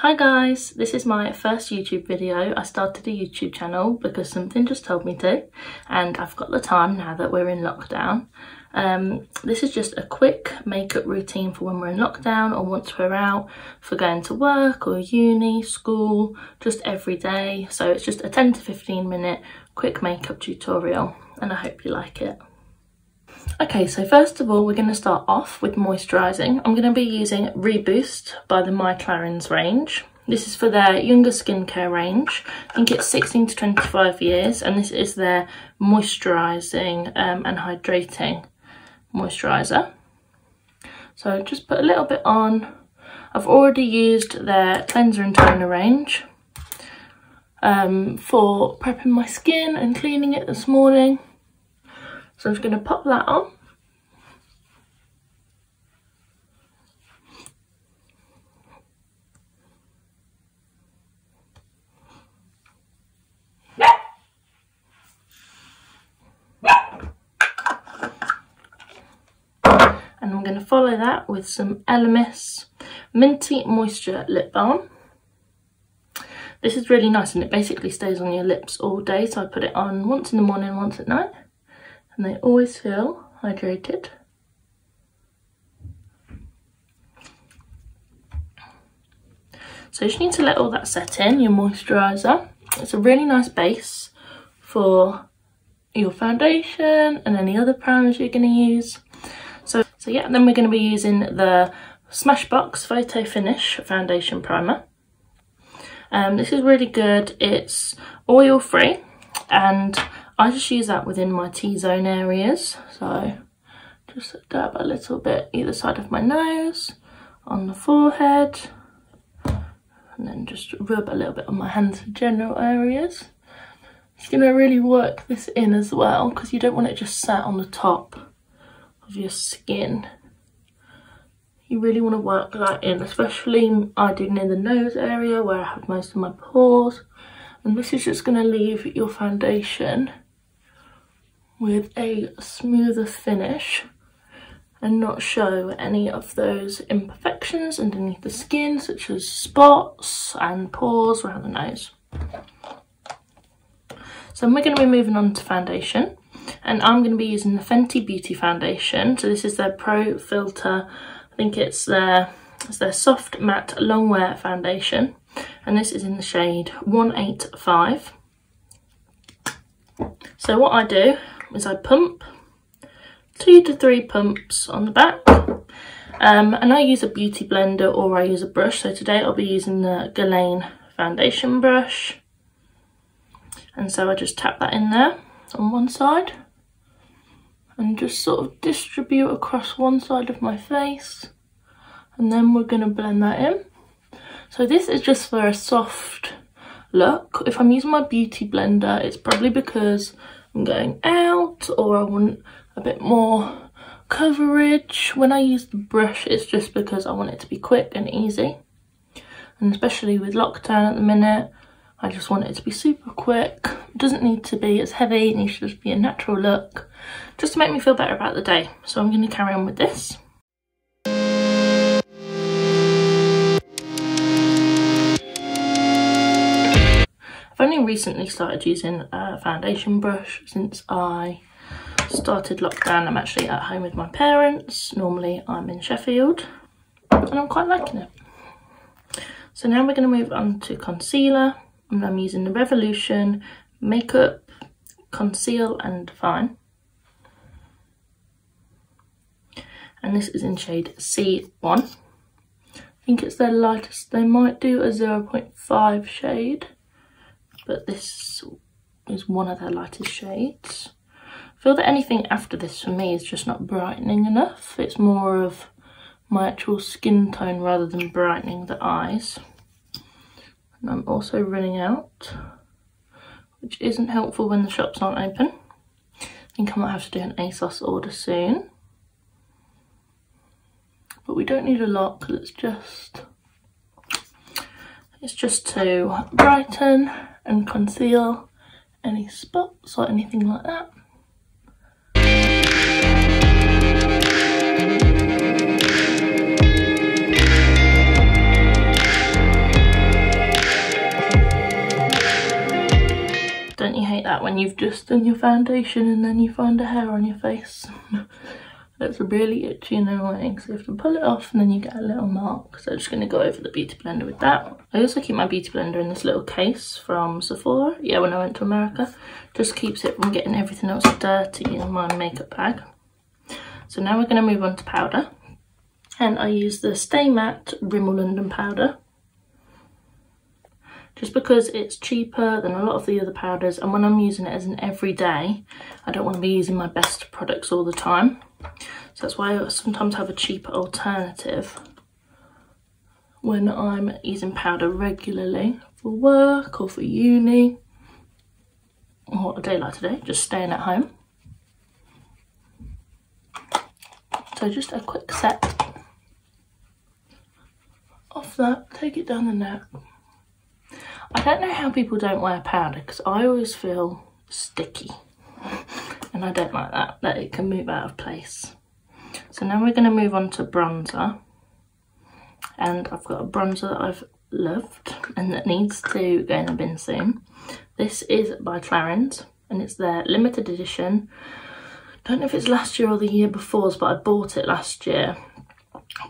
Hi guys, this is my first YouTube video. I started a YouTube channel because something just told me to, and I've got the time now that we're in lockdown. This is just a quick makeup routine for when we're in lockdown or once we're out for going to work or uni, school, just every day. So it's just a 10 to 15 minute quick makeup tutorial and I hope you like it. Okay, so first of all, we're going to start off with moisturising. I'm going to be using Reboost by the My Clarins range. This is for their younger skincare range. I think it's 16 to 25 years, and this is their moisturising and hydrating moisturiser. So just put a little bit on. I've already used their cleanser and toner range for prepping my skin and cleaning it this morning. So I'm just going to pop that on. And I'm going to follow that with some Elemis Minty Moisture Lip Balm. This is really nice and it basically stays on your lips all day. So I put it on once in the morning, once at night. And they always feel hydrated. So you just need to let all that set in, your moisturiser. It's a really nice base for your foundation and any other primers you're going to use. So yeah, then we're going to be using the Smashbox Photo Finish Foundation Primer. This is really good. It's oil free and I just use that within my T-zone areas. So just dab a little bit either side of my nose, on the forehead, and then just rub a little bit on my hands and general areas. It's going to really work this in as well because you don't want it just sat on the top of your skin. You really want to work that in, especially I do near the nose area where I have most of my pores. And this is just going to leave your foundation with a smoother finish and not show any of those imperfections underneath the skin, such as spots and pores around the nose. So we're going to be moving on to foundation, and I'm going to be using the Fenty Beauty foundation. So this is their Pro Filter, I think it's their soft matte long wear foundation, and this is in the shade 185. So what I do is I pump 2 to 3 pumps on the back, and I use a beauty blender or I use a brush. So today I'll be using the Galane foundation brush, and so I just tap that in there on one side and just sort of distribute across one side of my face, and then we're going to blend that in. So this is just for a soft look. If I'm using my beauty blender, it's probably because I'm going out or I want a bit more coverage. When I use the brush, it's just because I want it to be quick and easy. And especially with lockdown at the minute, I just want it to be super quick. It doesn't need to be as heavy, it needs to just be a natural look, just to make me feel better about the day. So I'm going to carry on with this. I've only recently started using a foundation brush since I started lockdown. I'm actually at home with my parents. Normally I'm in Sheffield and I'm quite liking it. So now we're going to move on to concealer, and I'm using the Revolution Makeup Conceal and Define. And this is in shade C1. I think it's their lightest. They might do a 0.5 shade, but this is one of their lightest shades. I feel that anything after this for me is just not brightening enough. It's more of my actual skin tone rather than brightening the eyes. And I'm also running out, which isn't helpful when the shops aren't open. I think I might have to do an ASOS order soon. But we don't need a lot because it's just to brighten and conceal any spots or anything like that. that when you've just done your foundation and then you find a hair on your face. It's really itchy and annoying, so you have to pull it off and then you get a little mark. So I'm just going to go over the beauty blender with that. I also keep my beauty blender in this little case from Sephora, yeah, when I went to America. Just keeps it from getting everything else dirty in my makeup bag. So now we're going to move on to powder. And I use the Stay Matte Rimmel London powder. Just because it's cheaper than a lot of the other powders, and when I'm using it as an everyday, I don't want to be using my best products all the time. So that's why I sometimes have a cheaper alternative when I'm using powder regularly for work or for uni, or a day like today, just staying at home. So just a quick set of that, take it down the neck. I don't know how people don't wear powder, because I always feel sticky and I don't like that it can move out of place. So now we're going to move on to bronzer, and I've got a bronzer that I've loved and that needs to go in the bin soon. This is by Clarins and it's their limited edition. Don't know if it's last year or the year before, but I bought it last year.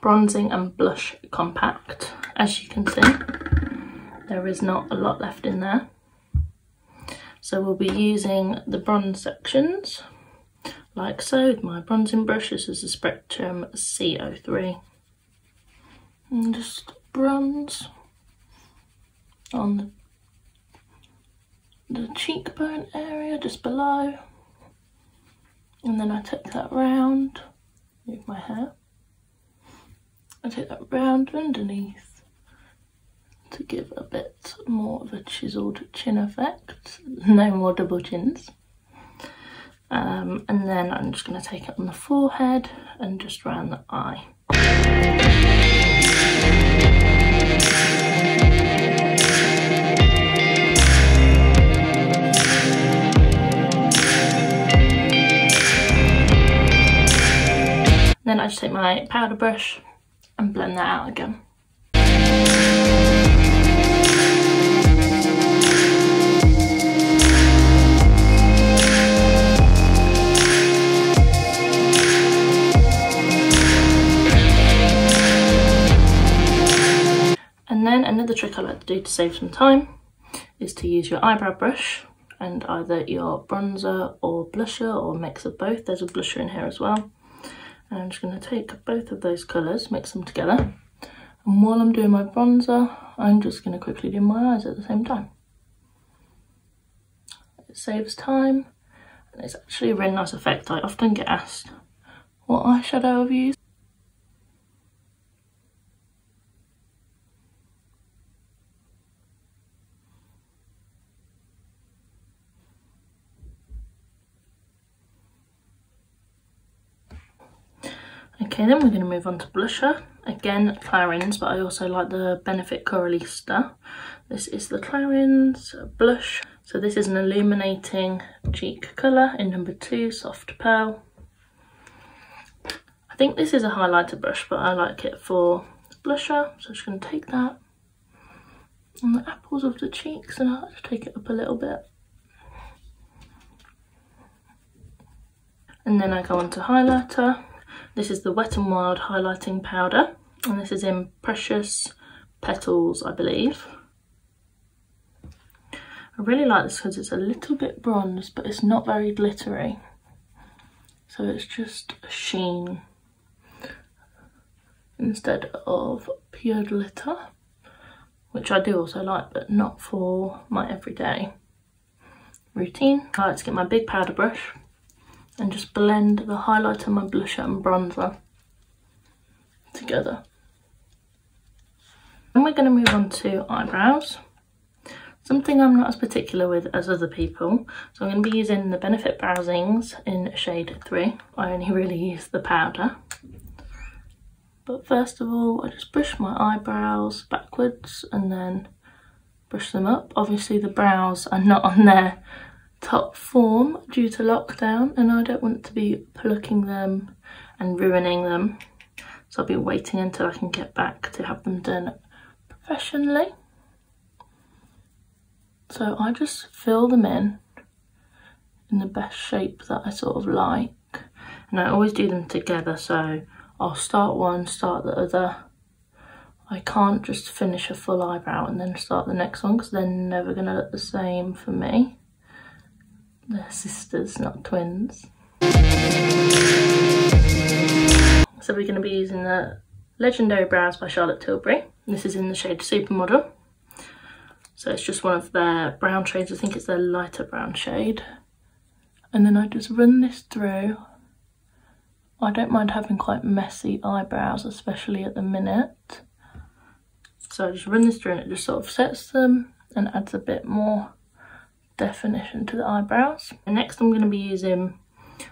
Bronzing and Blush Compact. As you can see, there is not a lot left in there. So we'll be using the bronze sections, like so, with my bronzing brush. This is the Spectrum CO3. And just bronze on the cheekbone area, just below. And then I take that round with my hair. I take that round underneath to give a bit more of a chiseled chin effect. No more double chins. And then I'm just going to take it on the forehead and just around the eye. Then I just take my powder brush and blend that out again. And then another trick I like to do to save some time is to use your eyebrow brush and either your bronzer or blusher or a mix of both. There's a blusher in here as well. And I'm just going to take both of those colours, mix them together. And while I'm doing my bronzer, I'm just going to quickly do my eyes at the same time. It saves time and it's actually a really nice effect. I often get asked what eyeshadow I've used. Okay, then we're going to move on to blusher. Again, Clarins, but I also like the Benefit Coralista. This is the Clarins blush. So this is an illuminating cheek colour in number 2, Soft Pearl. I think this is a highlighter brush, but I like it for blusher. So I'm just going to take that on the apples of the cheeks and I'll just take it up a little bit. And then I go on to highlighter. This is the Wet n Wild highlighting powder, and this is in Precious Petals, I believe. I really like this because it's a little bit bronzed, but it's not very glittery. So it's just a sheen instead of pure glitter, which I do also like, but not for my everyday routine. I like to get my big powder brush and just blend the highlighter, my blusher and bronzer together. And we're going to move on to eyebrows. Something I'm not as particular with as other people. So I'm going to be using the Benefit Browsings in shade 3. I only really use the powder. But first of all, I just brush my eyebrows backwards and then brush them up. Obviously the brows are not on their top form due to lockdown, and I don't want to be plucking them and ruining them, so I'll be waiting until I can get back to have them done professionally. So I just fill them in in the best shape that I sort of like. And I always do them together, so I'll start one, start the other. I can't just finish a full eyebrow and then start the next one because they're never going to look the same for me. They're sisters, not twins. So we're going to be using the Legendary Brows by Charlotte Tilbury. This is in the shade Supermodel. So it's just one of their brown shades. I think it's their lighter brown shade. And then I just run this through. I don't mind having quite messy eyebrows, especially at the minute. So I just run this through and it just sort of sets them and adds a bit more definition to the eyebrows. And next I'm going to be using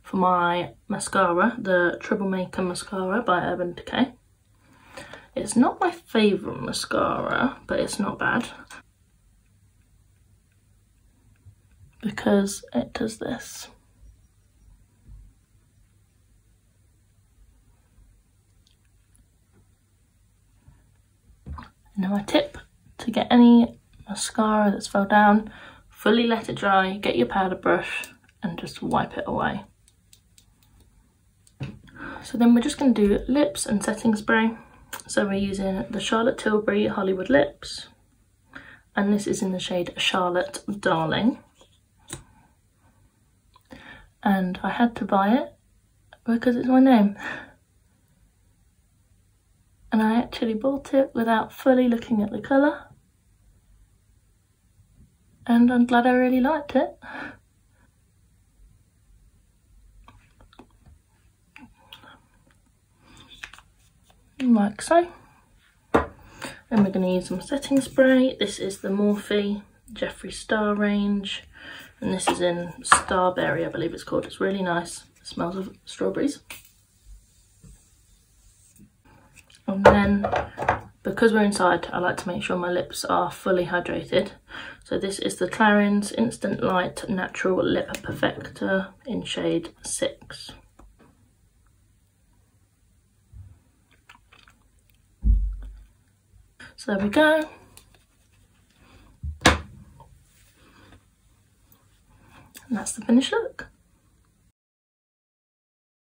for my mascara the Troublemaker Mascara by Urban Decay. It's not my favourite mascara, but it's not bad because it does this. Now my tip to get any mascara that's fell down, fully let it dry, get your powder brush and just wipe it away. So then we're just going to do lips and setting spray. So we're using the Charlotte Tilbury Hollywood Lips, and this is in the shade Charlotte Darling. And I had to buy it because it's my name. And I actually bought it without fully looking at the colour. And I'm glad I really liked it. Like so. Then we're going to use some setting spray. This is the Morphe Jeffree Star range. And this is in Starberry, I believe it's called. It's really nice. It smells of strawberries. And then, because we're inside, I like to make sure my lips are fully hydrated. So this is the Clarins Instant Light Natural Lip Perfector in shade 6. So there we go. And that's the finished look.